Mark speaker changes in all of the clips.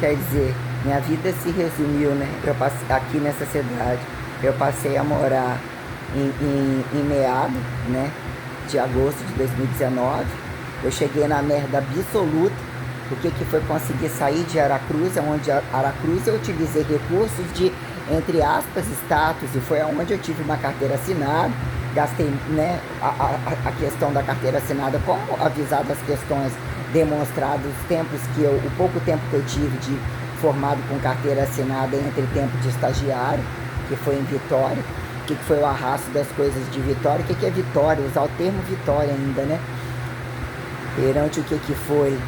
Speaker 1: quer dizer, minha vida se resumiu, né? Eu passei aqui nessa cidade. Eu passei a morar em meados, né, de agosto de 2019. Eu cheguei na merda absoluta. O que foi conseguir sair de Aracruz, onde Aracruz eu utilizei recursos de, entre aspas, status, e foi onde eu tive uma carteira assinada. Gastei, né, a questão da carteira assinada, como avisado as questões demonstradas, os tempos que eu, o pouco tempo que eu tive de formado com carteira assinada entre tempo de estagiário, que foi em Vitória. O que foi o arrasto das coisas de Vitória? O que é Vitória? Usar o termo Vitória ainda, né? Perante o que foi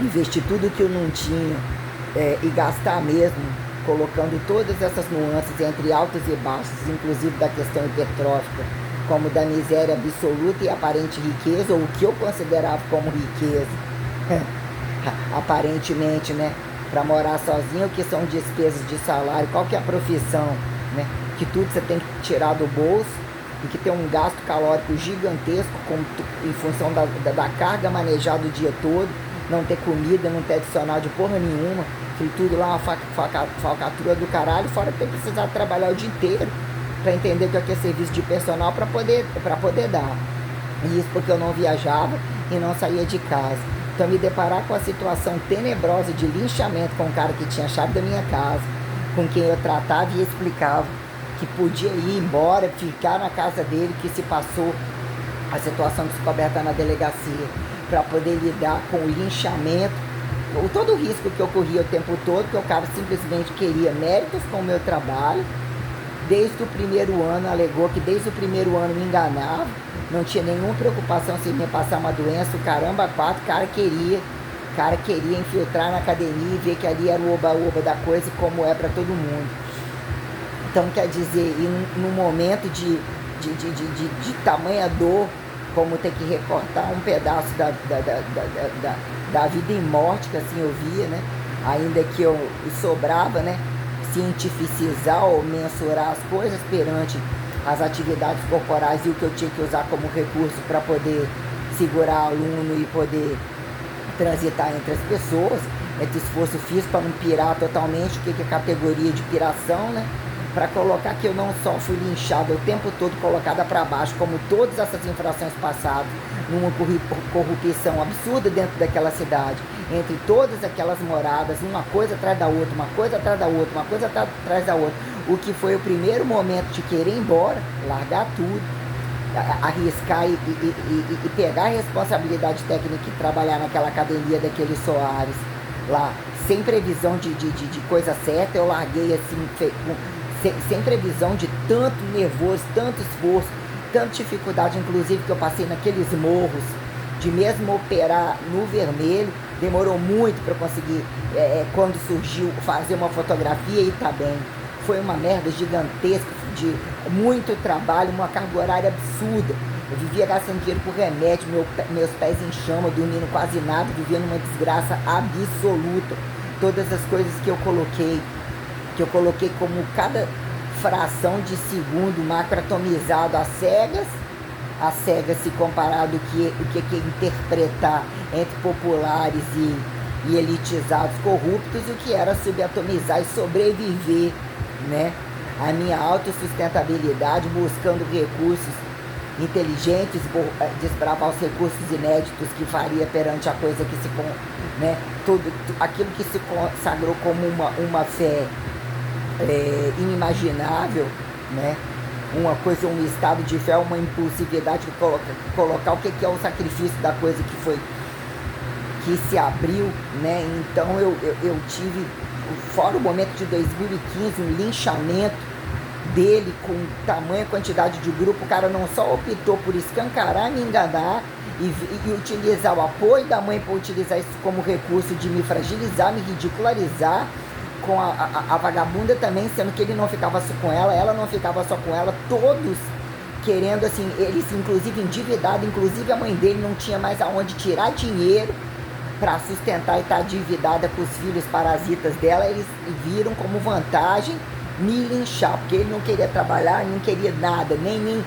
Speaker 1: investir tudo que eu não tinha e gastar mesmo, colocando todas essas nuances entre altos e baixos, inclusive da questão hipertrófica, como da miséria absoluta e aparente riqueza, ou o que eu considerava como riqueza, aparentemente, né? Para morar sozinho, o que são despesas de salário, qual que é a profissão, né? Que tudo você tem que tirar do bolso e que tem um gasto calórico gigantesco em função da carga manejada o dia todo, não ter comida, não ter adicional de porra nenhuma, tudo lá uma falcatrua do caralho, fora ter precisado trabalhar o dia inteiro para entender o que é serviço de personal para poder dar. E isso porque eu não viajava e não saía de casa. Então me deparar com a situação tenebrosa de linchamento com um cara que tinha a chave da minha casa, com quem eu tratava e explicava que podia ir embora, ficar na casa dele, que se passou a situação descoberta na delegacia, para poder lidar com o linchamento, todo o risco que ocorria o tempo todo, que o cara simplesmente queria méritos com o meu trabalho. Desde o primeiro ano, alegou que desde o primeiro ano me enganava, não tinha nenhuma preocupação se me passar uma doença, o caramba, quatro, o cara queria infiltrar na academia e ver que ali era o oba-oba da coisa, como é para todo mundo. Então, quer dizer, e num momento de tamanha dor, como ter que recortar um pedaço da vida em morte, que assim eu via, né? Ainda que eu sobrava, né? Cientificizar ou mensurar as coisas perante as atividades corporais e o que eu tinha que usar como recurso para poder segurar aluno e poder transitar entre as pessoas, entre esforço físico para não pirar totalmente, o que é categoria de piração, né? Para colocar que eu não só fui linchada o tempo todo, colocada para baixo, como todas essas infrações passadas, numa corrupção absurda dentro daquela cidade, entre todas aquelas moradas, uma coisa atrás da outra, uma coisa atrás da outra, uma coisa atrás da outra, o que foi o primeiro momento de querer ir embora, largar tudo, arriscar e pegar a responsabilidade técnica e trabalhar naquela academia daquele Soares, lá, sem previsão de coisa certa. Eu larguei assim, sem previsão de tanto nervoso, tanto esforço, tanta dificuldade, inclusive que eu passei naqueles morros, de mesmo operar no vermelho, demorou muito para eu conseguir, quando surgiu, fazer uma fotografia e tá bem. Foi uma merda gigantesca, de muito trabalho, uma carga horária absurda. Eu vivia gastando dinheiro por remédio, meus pés em chama, dormindo quase nada, vivendo uma desgraça absoluta. Todas as coisas que eu coloquei como cada fração de segundo macroatomizado às cegas se comparado o que é interpretar entre populares e elitizados corruptos, o que era subatomizar e sobreviver, né? A minha autossustentabilidade, buscando recursos inteligentes, desbravar os recursos inéditos que faria perante a coisa que né? Aquilo que se consagrou como uma fé inimaginável, né? Uma coisa, um estado de fé, uma impulsividade, colocar o que é o sacrifício da coisa que se abriu, né? Então eu tive, fora o momento de 2015, um linchamento dele com tamanha quantidade de grupo. O cara não só optou por escancarar, me enganar e utilizar o apoio da mãe para utilizar isso como recurso de me fragilizar, me ridicularizar, com a vagabunda também, sendo que ele não ficava só com ela não ficava só com ela, todos querendo, assim, eles inclusive endividados, inclusive a mãe dele não tinha mais aonde tirar dinheiro para sustentar e estar endividada com os filhos parasitas dela. Eles viram como vantagem me linchar, porque ele não queria trabalhar, não queria nada, nem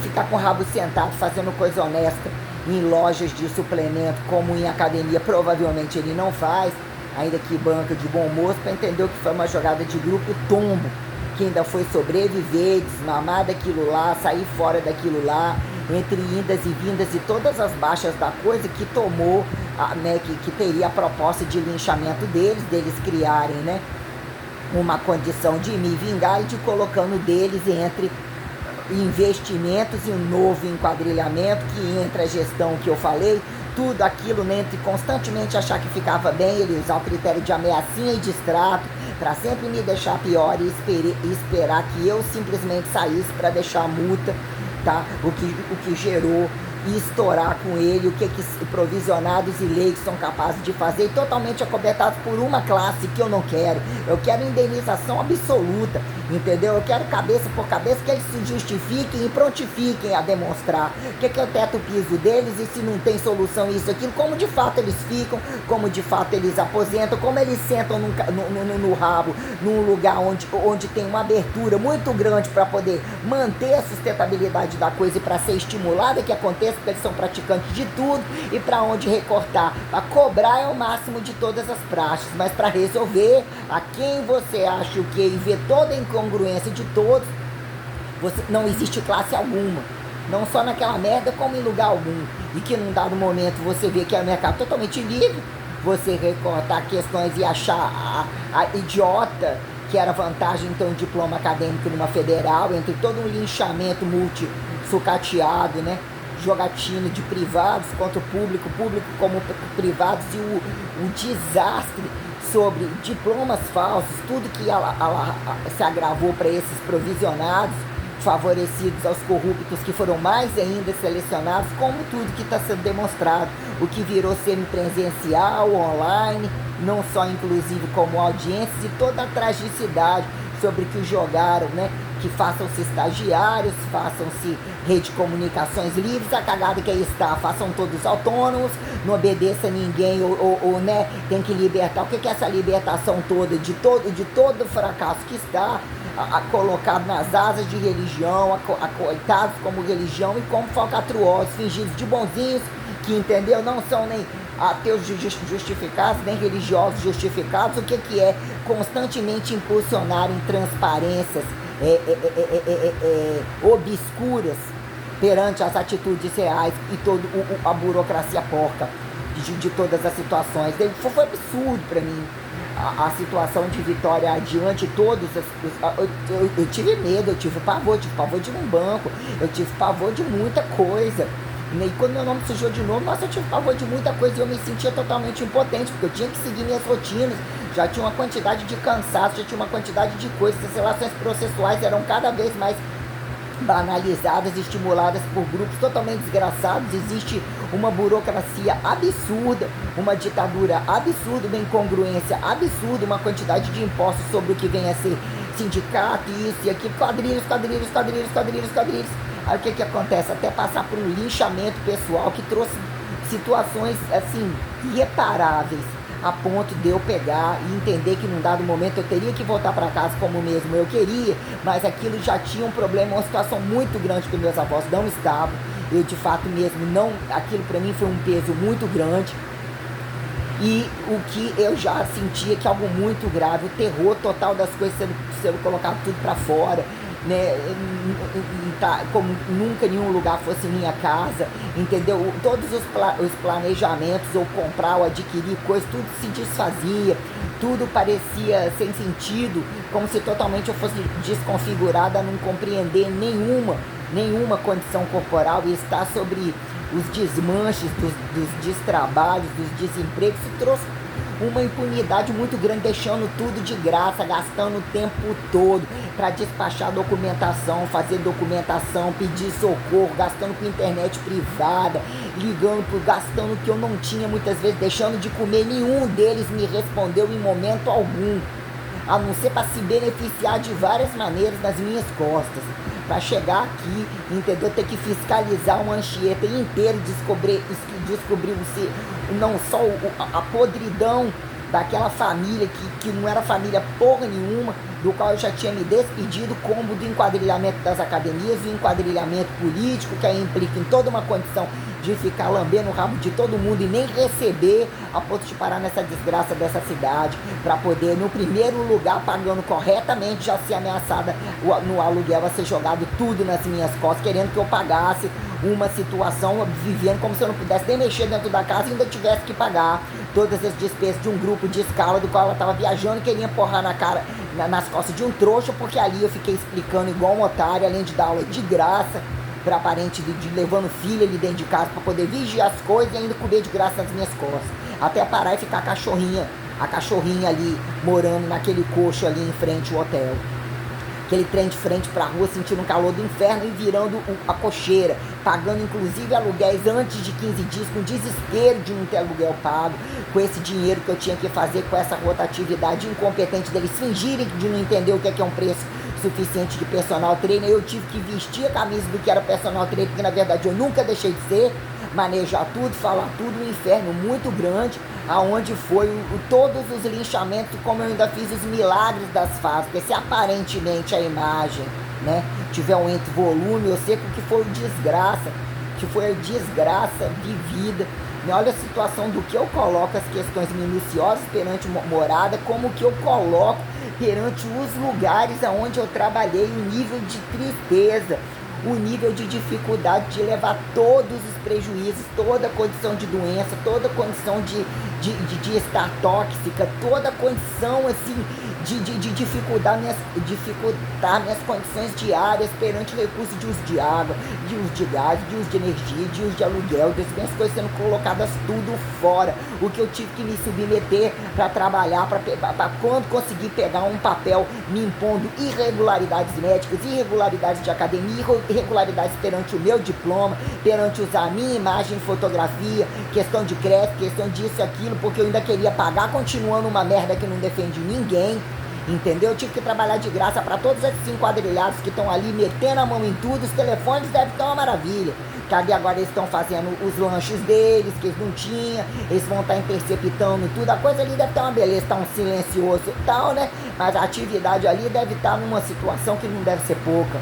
Speaker 1: ficar com o rabo sentado fazendo coisa honesta em lojas de suplemento, como em academia provavelmente ele não faz. ainda que banca de bom moço, para entender o que foi uma jogada de grupo tombo, que ainda foi sobreviver, desmamar daquilo lá, sair fora daquilo lá, entre indas e vindas e todas as baixas da coisa que tomou, né, que teria a proposta de linchamento deles criarem, né, uma condição de me vingar e de colocando deles entre investimentos e um novo enquadrilhamento, que entra a gestão que eu falei, tudo aquilo, né, entre constantemente achar que ficava bem, ele usar o critério de ameaçinha e distrato para sempre me deixar pior e esperar que eu simplesmente saísse para deixar a multa, tá? O que gerou e estourar com ele o que provisionados e leis são capazes de fazer, totalmente acobertados por uma classe que eu não quero. Eu quero indenização absoluta, entendeu? Eu quero cabeça por cabeça, que eles se justifiquem e prontifiquem a demonstrar o que é o teto piso deles e se não tem solução isso, aquilo, como de fato eles ficam, como de fato eles aposentam, como eles sentam no rabo, num lugar onde tem uma abertura muito grande para poder manter a sustentabilidade da coisa e para ser estimulada que aconteça, porque eles são praticantes de tudo, e para onde recortar, para cobrar é o máximo de todas as praxes, mas para resolver a quem você acha o que e ver toda a incongruência de todos, não existe classe alguma, não só naquela merda como em lugar algum, e que num dado momento você vê que é um mercado totalmente livre, você recortar questões e achar a idiota que era vantagem então um diploma acadêmico numa federal, entre todo um linchamento multi-sucateado, né? Jogatina de privados contra o público como privados, e o desastre sobre diplomas falsos, tudo que se agravou para esses provisionados, favorecidos aos corruptos que foram mais ainda selecionados, como tudo que está sendo demonstrado, o que virou semipresencial, online, não só inclusive como audiências, e toda a tragicidade sobre que jogaram, né? Que façam-se estagiários, façam-se rede de comunicações livres, a cagada que aí está, façam todos autônomos, não obedeça a ninguém, ou né, tem que libertar. O que é essa libertação toda, de todo o fracasso que está colocado nas asas de religião, coitados como religião e como falcatruosos, fingidos de bonzinhos, que entendeu, não são nem ateus justificados, nem religiosos justificados, o que é constantemente impulsionarem transparências obscuras perante as atitudes reais e toda a burocracia porca de todas as situações. Foi absurdo para mim a situação de Vitória adiante, todos eu tive medo, eu tive pavor de ir num banco, eu tive pavor de muita coisa. E quando meu nome surgiu de novo, nossa, eu tive pavor de muita coisa e eu me sentia totalmente impotente, porque eu tinha que seguir minhas rotinas, já tinha uma quantidade de cansaço, já tinha uma quantidade de coisas, as relações processuais eram cada vez mais banalizadas, estimuladas por grupos totalmente desgraçados, existe uma burocracia absurda, uma ditadura absurda, uma incongruência absurda, uma quantidade de impostos sobre o que vem a ser sindicato, isso e aquilo, quadrilhos. Aí o que acontece? Até passar por um linchamento pessoal que trouxe situações assim irreparáveis, a ponto de eu pegar e entender que num dado momento eu teria que voltar para casa como mesmo eu queria, mas aquilo já tinha um problema, uma situação muito grande que meus avós não estavam, eu de fato mesmo não, aquilo para mim foi um peso muito grande, e o que eu já sentia que algo muito grave, o terror total das coisas sendo colocado tudo para fora, né, como nunca nenhum lugar fosse minha casa, entendeu? Todos os planejamentos, ou comprar ou adquirir coisas, tudo se desfazia, tudo parecia sem sentido, como se totalmente eu fosse desconfigurada a não compreender nenhuma condição corporal e estar sobre os desmanches dos destrabalhos, dos desempregos, se trouxe uma impunidade muito grande, deixando tudo de graça, gastando o tempo todo para despachar documentação, fazer documentação, pedir socorro, gastando com internet privada, gastando o que eu não tinha muitas vezes, deixando de comer. Nenhum deles me respondeu em momento algum, a não ser para se beneficiar de várias maneiras nas minhas costas, para chegar aqui, entendeu? Ter que fiscalizar uma Anchieta inteira, descobrir não só a podridão daquela família que não era família porra nenhuma, do qual eu já tinha me despedido, como do enquadrilhamento das academias, do enquadrilhamento político, que aí implica em toda uma condição de ficar lambendo o rabo de todo mundo e nem receber, a ponto de parar nessa desgraça dessa cidade, para poder, no primeiro lugar, pagando corretamente, já ser ameaçada no aluguel, a ser jogado tudo nas minhas costas, querendo que eu pagasse uma situação, vivendo como se eu não pudesse nem mexer dentro da casa e ainda tivesse que pagar todas as despesas de um grupo de escala do qual ela estava viajando e queria empurrar na cara, nas costas de um trouxa, porque ali eu fiquei explicando igual um otário, além de dar aula de graça para parente de levando filho ali dentro de casa para poder vigiar as coisas e ainda comer de graça nas minhas costas, até parar e ficar a cachorrinha ali morando naquele coxo ali em frente ao hotel. Aquele trem de frente pra rua, sentindo o calor do inferno e virando a cocheira, pagando inclusive aluguéis antes de 15 dias, com desespero de não ter aluguel pago, com esse dinheiro que eu tinha que fazer, com essa rotatividade incompetente deles fingirem de não entender o que é um preço suficiente de personal trainer. Eu tive que vestir a camisa do que era personal trainer, porque na verdade eu nunca deixei de ser, manejar tudo, falar tudo, um inferno muito grande, aonde foi todos os linchamentos, como eu ainda fiz os milagres das fases, porque se aparentemente a imagem, né, tiver um entre volume, eu sei que foi a desgraça vivida, né? Olha a situação do que eu coloco, as questões minuciosas perante morada, como que eu coloco perante os lugares aonde eu trabalhei, o nível de tristeza, o nível de dificuldade de levar todos os prejuízos, toda a condição de doença, toda a condição de estar tóxica, toda a condição assim de dificultar minhas condições diárias perante o recurso de uso de água, de uso de gás, de uso de energia, de uso de aluguel, das minhas coisas sendo colocadas tudo fora. O que eu tive que me submeter para trabalhar, para quando conseguir pegar um papel me impondo irregularidades médicas, irregularidades de academia, irregularidades perante o meu diploma, perante usar a minha imagem em fotografia, questão de crédito, questão disso e aquilo, porque eu ainda queria pagar, continuando uma merda que não defende ninguém. Entendeu? Eu tive que trabalhar de graça para todos esses enquadrilhados que estão ali metendo a mão em tudo. Os telefones devem estar uma maravilha. Que ali agora eles estão fazendo os lanches deles, que eles não tinham. Eles vão estar interceptando tudo. A coisa ali deve estar uma beleza, está um silencioso e tal, né? Mas a atividade ali deve estar numa situação que não deve ser pouca.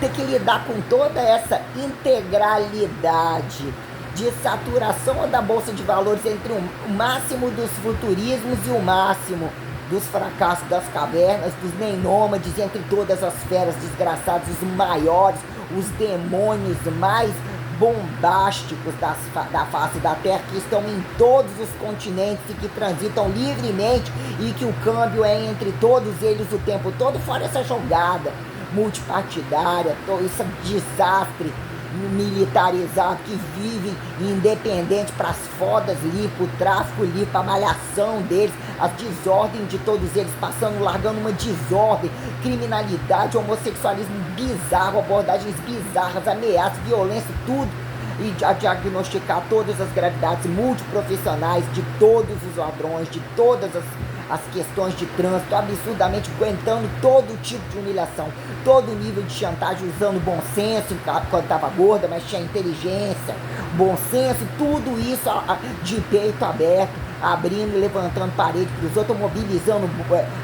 Speaker 1: Ter que lidar com toda essa integralidade de saturação da Bolsa de Valores entre o máximo dos futurismos e o máximo dos fracassos das cavernas, dos nênômades, entre todas as feras desgraçadas, os maiores, os demônios mais bombásticos da face da Terra, que estão em todos os continentes e que transitam livremente e que o câmbio é entre todos eles o tempo todo, fora essa jogada multipartidária, todo esse desastre militarizado que vivem independente para as fodas ali, para o tráfico ali, para a malhação deles, as desordens de todos eles, largando uma desordem, criminalidade, homossexualismo bizarro, abordagens bizarras, ameaças, violência, tudo, e a diagnosticar todas as gravidades multiprofissionais de todos os ladrões, de todas as questões de trânsito, absurdamente aguentando todo tipo de humilhação, todo nível de chantagem, usando bom senso quando estava gorda, mas tinha inteligência, bom senso, tudo isso de peito aberto, abrindo e levantando parede para os outros, mobilizando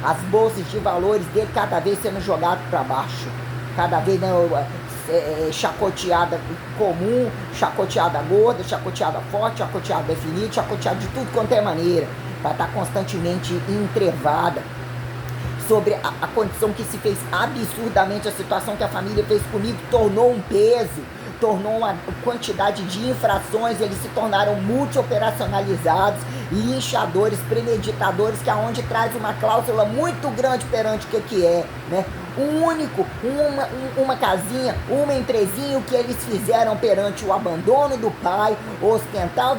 Speaker 1: as bolsas de valores dele, cada vez sendo jogado para baixo, cada vez chacoteada comum, chacoteada gorda, chacoteada forte, chacoteada definida, chacoteada de tudo quanto é maneira, para estar constantemente entrevada sobre a condição que se fez absurdamente, a situação que a família fez comigo, tornou um peso, tornou uma quantidade de infrações, eles se tornaram multi-operacionalizados, linchadores, premeditadores, que aonde traz uma cláusula muito grande perante o que é, né? Uma casinha, uma empresinha, o que eles fizeram perante o abandono do pai, ostentar o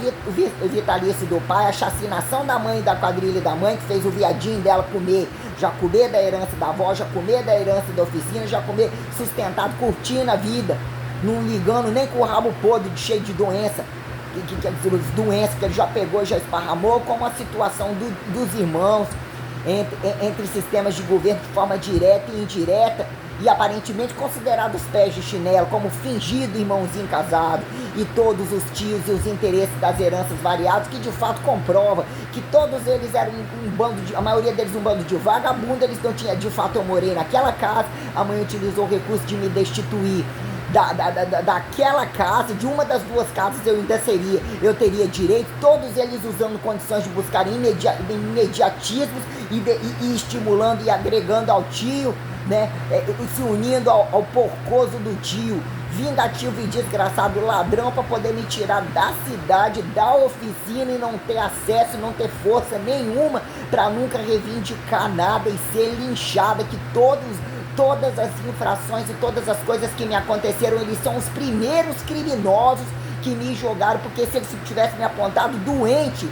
Speaker 1: vitalício do pai, a chacinação da mãe, da quadrilha da mãe, que fez o viadinho dela comer, já comer da herança da avó, já comer da herança da oficina, já comer sustentado, curtindo a vida, não ligando nem com o rabo podre, cheio de doença, doenças que ele já pegou e já esparramou, como a situação dos irmãos, entre sistemas de governo de forma direta e indireta, e aparentemente considerados pés de chinelo, como fingido irmãozinho casado, e todos os tios e os interesses das heranças variados, que de fato comprova que todos eles eram a maioria deles um bando de vagabundo. Eles não tinham, de fato eu morei naquela casa, a mãe utilizou o recurso de me destituir daquela casa, de uma das duas casas eu teria direito, todos eles usando condições de buscar imediatismos e estimulando e agregando ao tio, né? Se unindo ao porcoso do tio, vingativo e desgraçado ladrão, para poder me tirar da cidade, da oficina, e não ter acesso, não ter força nenhuma para nunca reivindicar nada e ser linchada, que todas as infrações e todas as coisas que me aconteceram, eles são os primeiros criminosos que me jogaram, porque se eles tivessem me apontado doente,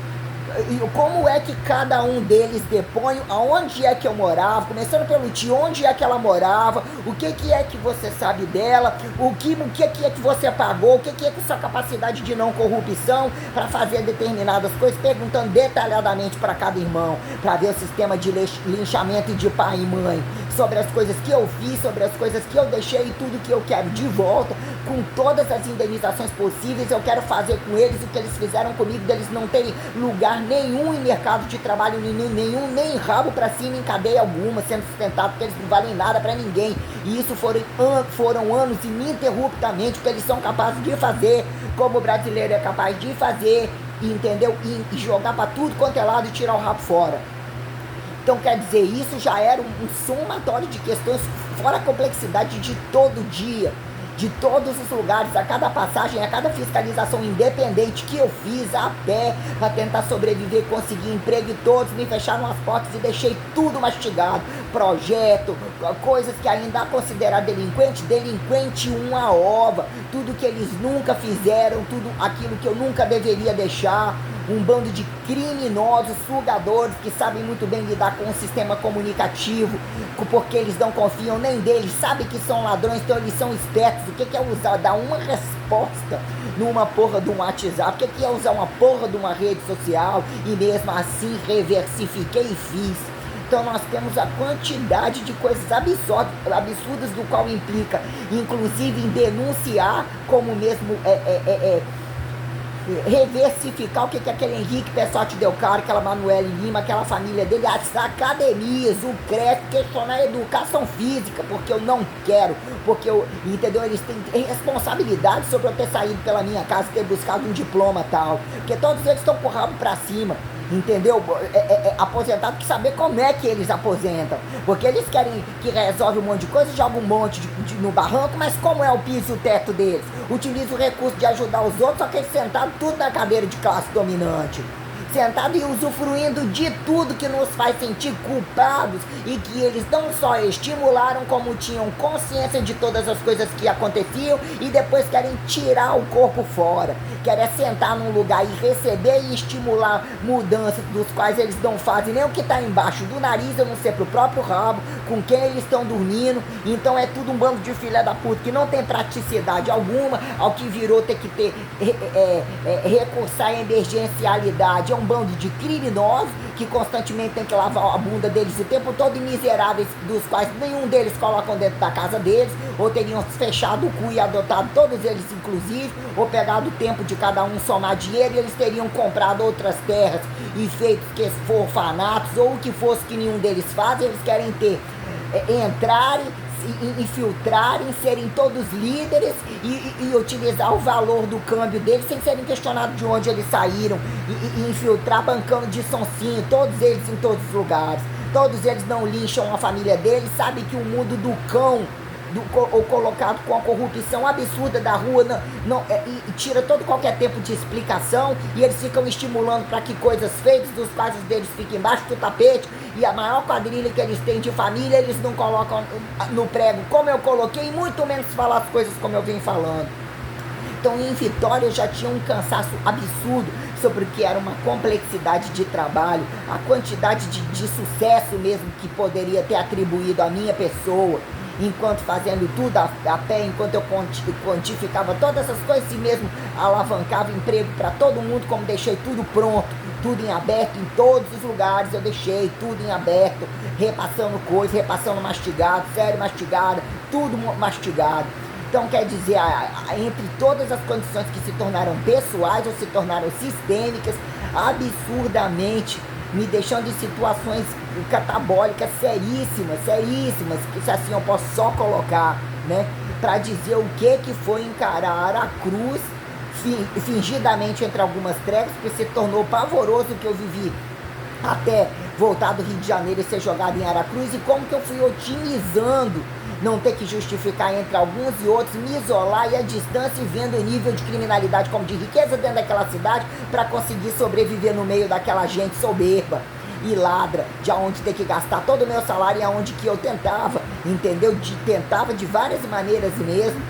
Speaker 1: como é que cada um deles depõe aonde é que eu morava, começando pelo tio, onde é que ela morava, o que é que você sabe dela, o que é que você pagou, o que é que sua capacidade de não corrupção para fazer determinadas coisas, perguntando detalhadamente para cada irmão, para ver o sistema de linchamento de pai e mãe, sobre as coisas que eu fiz, sobre as coisas que eu deixei e tudo que eu quero de volta, com todas as indenizações possíveis. Eu quero fazer com eles o que eles fizeram comigo, deles não terem lugar nenhum em mercado de trabalho nenhum, nem rabo para cima em cadeia alguma, sendo sustentado, porque eles não valem nada para ninguém. E isso foram anos ininterruptamente, que eles são capazes de fazer, como o brasileiro é capaz de fazer, entendeu? E jogar para tudo quanto é lado e tirar o rabo fora. Então, quer dizer, isso já era um somatório de questões, fora a complexidade de todo dia, de todos os lugares, a cada passagem, a cada fiscalização independente que eu fiz a pé para tentar sobreviver, conseguir emprego, e todos me fecharam as portas e deixei tudo mastigado. Projeto, coisas que ainda considerar delinquente uma ova, tudo que eles nunca fizeram, tudo aquilo que eu nunca deveria deixar. Um bando de criminosos, sugadores, que sabem muito bem lidar com o sistema comunicativo, porque eles não confiam nem deles, sabem que são ladrões, então eles são espertos. O que é usar, dar uma resposta numa porra de um WhatsApp? O que é usar uma porra de uma rede social? E mesmo assim reversifiquei e fiz. Então nós temos a quantidade de coisas absurdas, do qual implica, inclusive, em denunciar, como mesmo reversificar o que aquele Henrique Pessotti Del Caro, aquela Manuele Lima, aquela família dele, as academias, o CREF, questionar a educação física, porque eu não quero, porque entendeu? Eles têm responsabilidade sobre eu ter saído pela minha casa, ter buscado um diploma tal, porque todos eles estão com o rabo pra cima. Entendeu? Aposentado que saber como é que eles aposentam, porque eles querem que resolve um monte de coisa, joga um monte no barranco, mas como é o piso e o teto deles? Utiliza o recurso de ajudar os outros, só que eles sentaram tudo na cadeira de classe dominante, sentado e usufruindo de tudo que nos faz sentir culpados, e que eles não só estimularam, como tinham consciência de todas as coisas que aconteciam, e depois querem tirar o corpo fora, querem sentar num lugar e receber e estimular mudanças dos quais eles não fazem nem o que está embaixo do nariz, eu não sei, pro próprio rabo, com quem eles estão dormindo. Então é tudo um bando de filha da puta que não tem praticidade alguma, ao que virou ter que ter recursar à emergencialidade. É um bando de criminosos que constantemente tem que lavar a bunda deles o tempo todo, e miseráveis, dos quais nenhum deles colocam dentro da casa deles, ou teriam fechado o cu e adotado todos eles inclusive, ou pegado o tempo de cada um, somar dinheiro, e eles teriam comprado outras terras e feito que for orfanatos, ou o que fosse que nenhum deles faz. Eles querem ter, entrarem, infiltrarem, serem todos líderes e utilizar o valor do câmbio deles sem serem questionados de onde eles saíram, e infiltrar bancando de sonsinho, todos eles em todos os lugares. Todos eles não lincham a família deles, sabem que o mundo do cão, ou colocado com a corrupção absurda da rua, e tira qualquer tempo de explicação, e eles ficam estimulando para que coisas feitas, dos quais os deles fiquem embaixo do tapete, e a maior quadrilha que eles têm de família, eles não colocam no prego como eu coloquei, muito menos falar as coisas como eu venho falando. Então, em Vitória eu já tinha um cansaço absurdo sobre o que era uma complexidade de trabalho, a quantidade de sucesso mesmo que poderia ter atribuído à minha pessoa, enquanto fazendo tudo a pé, enquanto eu quantificava todas essas coisas, e mesmo alavancava emprego para todo mundo, como deixei tudo pronto, tudo em aberto, em todos os lugares eu deixei tudo em aberto, repassando coisas, repassando mastigado, série mastigada, tudo mastigado. Então, quer dizer, entre todas as condições que se tornaram pessoais ou se tornaram sistêmicas, absurdamente me deixando em situações catabólicas seríssimas, que se assim eu posso só colocar, né? para dizer o que foi encarar a cruz, fingidamente entre algumas trevas, porque se tornou pavoroso o que eu vivi até voltar do Rio de Janeiro e ser jogado em Aracruz, e como que eu fui otimizando não ter que justificar entre alguns e outros, me isolar e a distância, e vendo o nível de criminalidade como de riqueza dentro daquela cidade para conseguir sobreviver no meio daquela gente soberba e ladra, de aonde ter que gastar todo o meu salário e aonde que eu tentava, entendeu? Tentava de várias maneiras mesmo,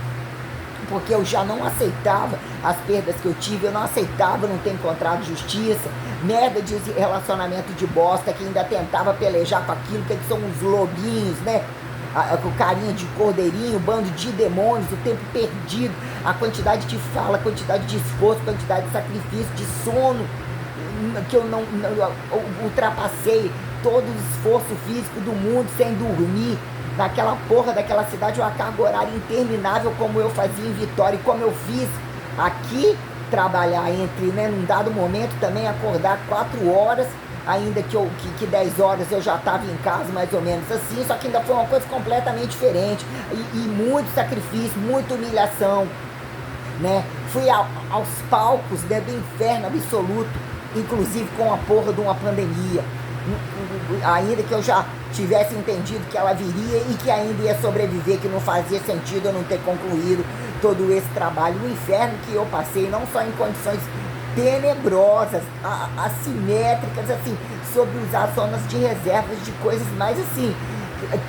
Speaker 1: porque eu já não aceitava as perdas que eu tive, eu não aceitava não ter encontrado justiça, merda de relacionamento de bosta, que ainda tentava pelejar com aquilo, que são os lobinhos, né? Com carinha de cordeirinho, bando de demônios, o tempo perdido, a quantidade de fala, a quantidade de esforço, a quantidade de sacrifício, de sono, que eu não ultrapassei todo o esforço físico do mundo sem dormir, naquela porra daquela cidade, uma carga horária interminável, como eu fazia em Vitória e como eu fiz aqui, trabalhar entre, né, num dado momento também acordar 4 horas, ainda que 10 horas eu já estava em casa, mais ou menos assim, só que ainda foi uma coisa completamente diferente, e muito sacrifício, muita humilhação, né? Fui aos palcos, né, do inferno absoluto, inclusive com a porra de uma pandemia, ainda que eu já tivesse entendido que ela viria e que ainda ia sobreviver, que não fazia sentido eu não ter concluído todo esse trabalho, o inferno que eu passei, não só em condições tenebrosas, assimétricas, assim, sobre usar zonas de reservas, de coisas mais assim,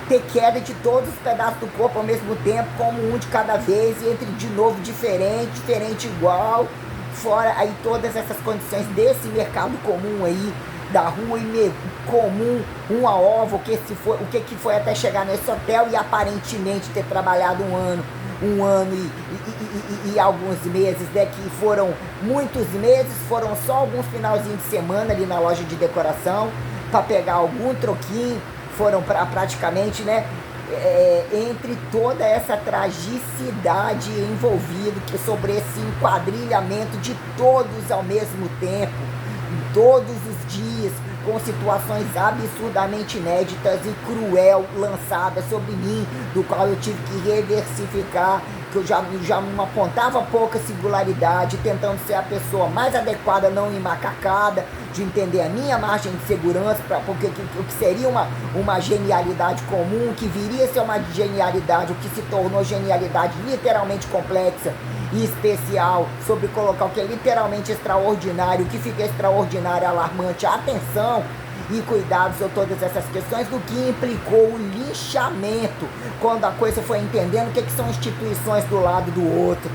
Speaker 1: ter queda de todos os pedaços do corpo ao mesmo tempo, como um de cada vez, e entre de novo diferente igual, fora aí todas essas condições desse mercado comum aí, da rua e comum, uma ova, o que foi até chegar nesse hotel e aparentemente ter trabalhado um ano e alguns meses, né, que foram muitos meses, foram só alguns finalzinhos de semana ali na loja de decoração, para pegar algum troquinho, foram praticamente, né, entre toda essa tragicidade envolvida, que sobre esse enquadrilhamento de todos ao mesmo tempo, todos os dias, com situações absurdamente inéditas e cruel lançadas sobre mim, do qual eu tive que reversificar, que eu já não apontava pouca singularidade, tentando ser a pessoa mais adequada, não emacacada, de entender a minha margem de segurança, porque o que seria uma genialidade comum, que viria a ser uma genialidade, o que se tornou genialidade literalmente complexa e especial, sobre colocar o que é literalmente extraordinário, o que fica extraordinário, alarmante, atenção e cuidados a todas essas questões, do que implicou o lixamento, quando a coisa foi entendendo o que são instituições do lado do outro,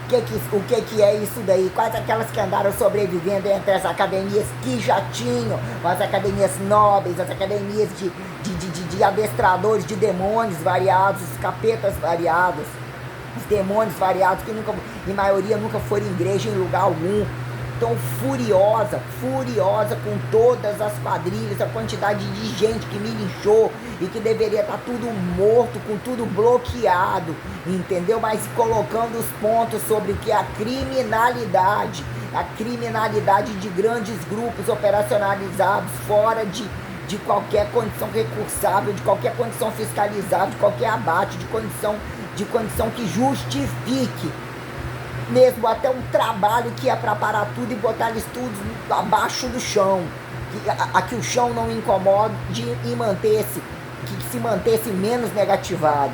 Speaker 1: o que é isso daí, quais aquelas que andaram sobrevivendo entre as academias que já tinham, as academias nobres, as academias de adestradores de demônios variados, os capetas variados, os demônios variados, que nunca, em maioria nunca foram em igreja em lugar algum. Então furiosa com todas as quadrilhas, a quantidade de gente que me linchou e que deveria estar tudo morto, com tudo bloqueado, entendeu? Mas colocando os pontos sobre o que é a criminalidade de grandes grupos operacionalizados fora de qualquer condição recursável, de qualquer condição fiscalizável, de qualquer abate, de condição que justifique mesmo até um trabalho que é para parar tudo e botar eles tudo abaixo do chão, que o chão não incomode e que se mantesse menos negativado.